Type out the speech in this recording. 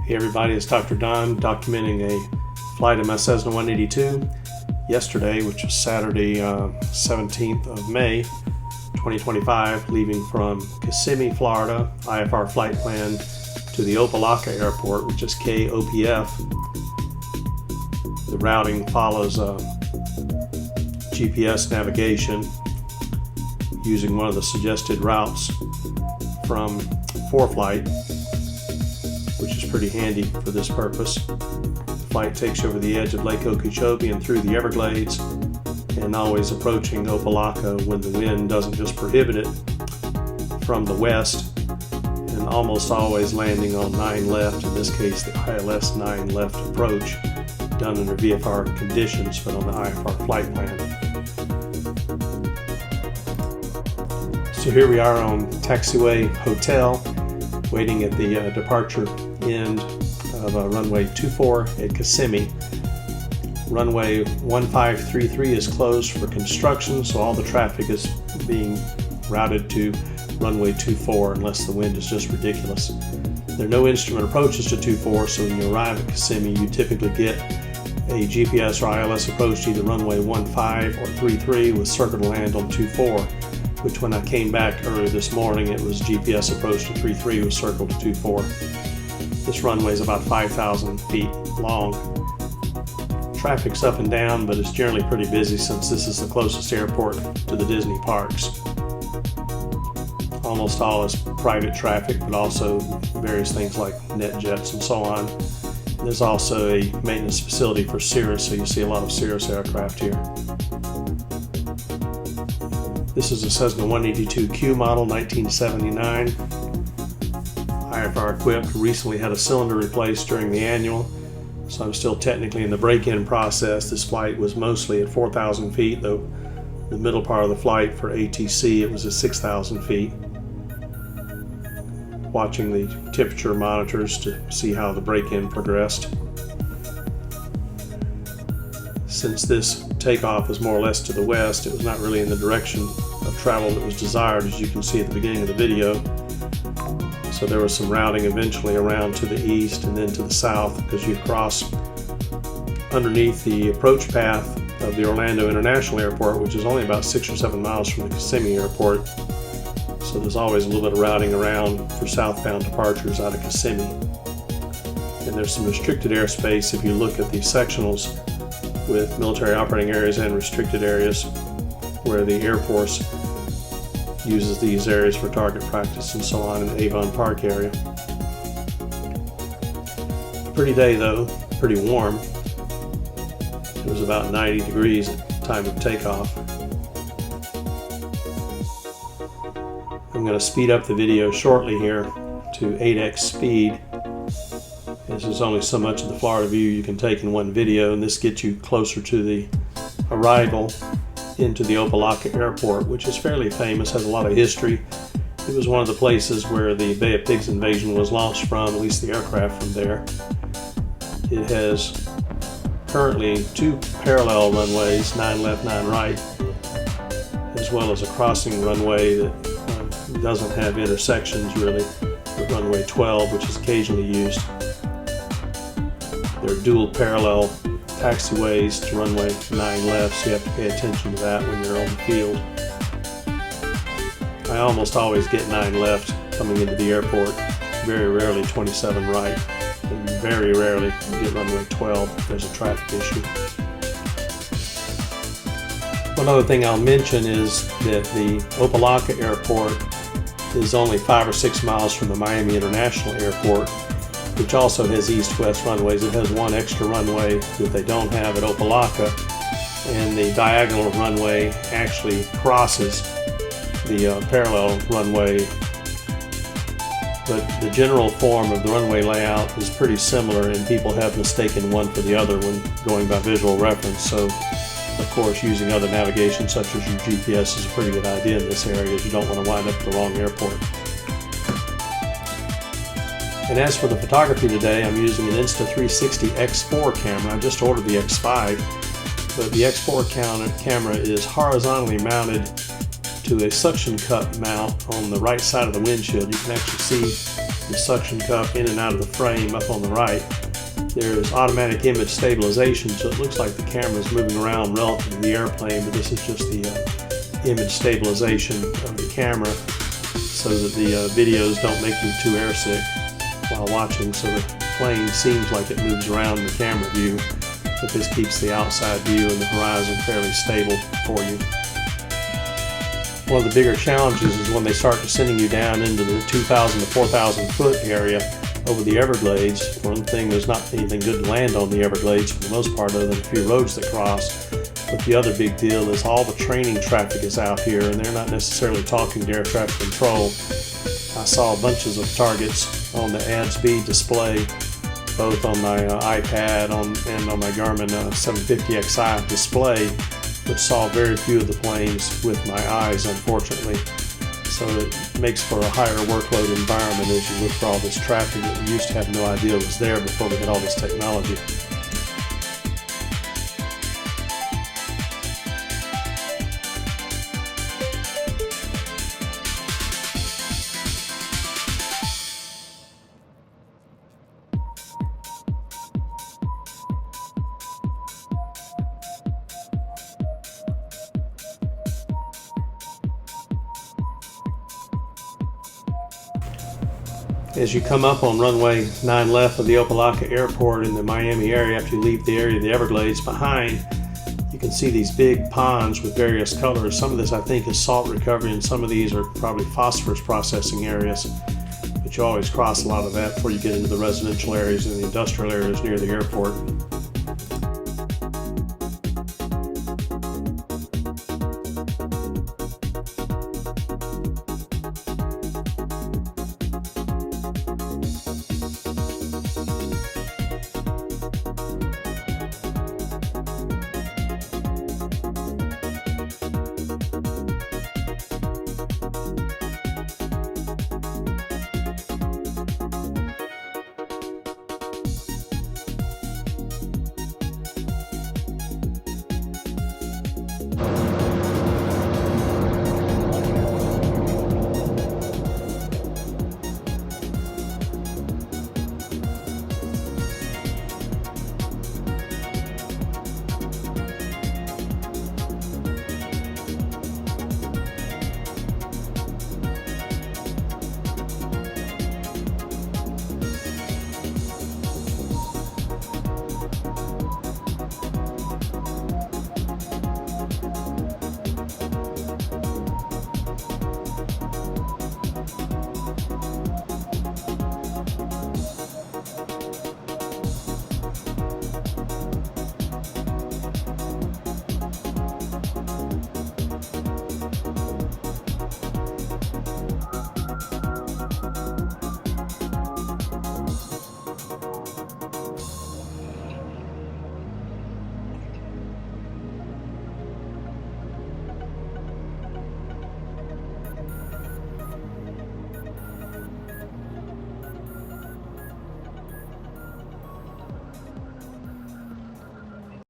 Hey everybody, it's Dr. Don documenting a flight of my Cessna 182 yesterday, which was Saturday, 17th of May, 2025, leaving from Kissimmee, Florida, IFR flight plan to the Opa-Locka airport, which is KOPF. The routing follows GPS navigation using one of the suggested routes from ForeFlight, which is pretty handy for this purpose. The flight takes you over the edge of Lake Okeechobee and through the Everglades, and always approaching Opa-Locka when the wind doesn't just prohibit it from the west, and almost always landing on 9 left, in this case the ILS 9 left approach, done under VFR conditions but on the IFR flight plan. So here we are on Taxiway Hotel, waiting at the departure end of runway 24 at Kissimmee. Runway 1533 is closed for construction, so all the traffic is being routed to runway 24 unless the wind is just ridiculous. There are no instrument approaches to 24, so when you arrive at Kissimmee, you typically get a GPS or ILS approach to either runway 15 or 33 with circle to land on 24, which when I came back earlier this morning, it was GPS approach to 33 with circle to 24. This runway is about 5,000 feet long. Traffic's up and down, but it's generally pretty busy since this is the closest airport to the Disney parks. Almost all is private traffic, but also various things like net jets and so on. There's also a maintenance facility for Cirrus, so you see a lot of Cirrus aircraft here. This is a Cessna 182Q model, 1979. IFR equipped, recently had a cylinder replaced during the annual, so I'm still technically in the break-in process. This flight was mostly at 4,000 feet, though the middle part of the flight for ATC, it was at 6,000 feet. Watching the temperature monitors to see how the break-in progressed. Since this takeoff was more or less to the west, it was not really in the direction of travel that was desired, as you can see at the beginning of the video. So there was some routing eventually around to the east and then to the south, because you cross underneath the approach path of the Orlando International Airport, which is only about 6 or 7 miles from the Kissimmee Airport. So there's always a little bit of routing around for southbound departures out of Kissimmee. And there's some restricted airspace if you look at the sectionals with military operating areas and restricted areas, where the Air Force uses these areas for target practice and so on in the Avon Park area. Pretty day though, pretty warm. It was about 90 degrees at the time of takeoff. I'm going to speed up the video shortly here to 8x speed. This is only so much of the Florida view you can take in one video, and this gets you closer to the arrival into the Opa-Locka airport, which is fairly famous, has a lot of history. It was one of the places where the Bay of Pigs invasion was launched from, at least the aircraft from there. It has currently 2 parallel runways, 9 left, 9 right, as well as a crossing runway that doesn't have intersections really, with runway 12, which is occasionally used. There are dual parallel taxiways to runway 9 left, so you have to pay attention to that when you're on the field. I almost always get 9 left coming into the airport, very rarely 27 right, and very rarely get runway 12 if there's a traffic issue. One other thing I'll mention is that the Opa-Locka airport is only 5 or 6 miles from the Miami International Airport, which also has east-west runways. It has one extra runway that they don't have at Opa-Locka, and the diagonal runway actually crosses the parallel runway. But the general form of the runway layout is pretty similar, and people have mistaken one for the other when going by visual reference. So, of course, using other navigation such as your GPS is a pretty good idea in this area, as you don't want to wind up at the wrong airport. And as for the photography today, I'm using an Insta360 X4 camera. I just ordered the X5, but the X4 camera is horizontally mounted to a suction cup mount on the right side of the windshield. You can actually see the suction cup in and out of the frame up on the right. There's automatic image stabilization, so it looks like the camera is moving around relative to the airplane, but this is just the image stabilization of the camera so that the videos don't make you too airsick while watching, so the plane seems like it moves around in the camera view, but this keeps the outside view and the horizon fairly stable for you. One of the bigger challenges is when they start descending you down into the 2,000 to 4,000 foot area over the Everglades. For one thing, there's not anything good to land on the Everglades for the most part, other than a few roads that cross. But the other big deal is all the training traffic is out here, and they're not necessarily talking to air traffic control. I saw bunches of targets on the ADS-B display, both on my iPad and on my Garmin 750XI display, but saw very few of the planes with my eyes, unfortunately. So it makes for a higher workload environment as you look for all this traffic that we used to have no idea was there before we had all this technology. As you come up on runway 9 left of the Opa-Locka airport in the Miami area, after you leave the area of the Everglades behind, you can see these big ponds with various colors. Some of this I think is salt recovery, and some of these are probably phosphorus processing areas. But you always cross a lot of that before you get into the residential areas and the industrial areas near the airport.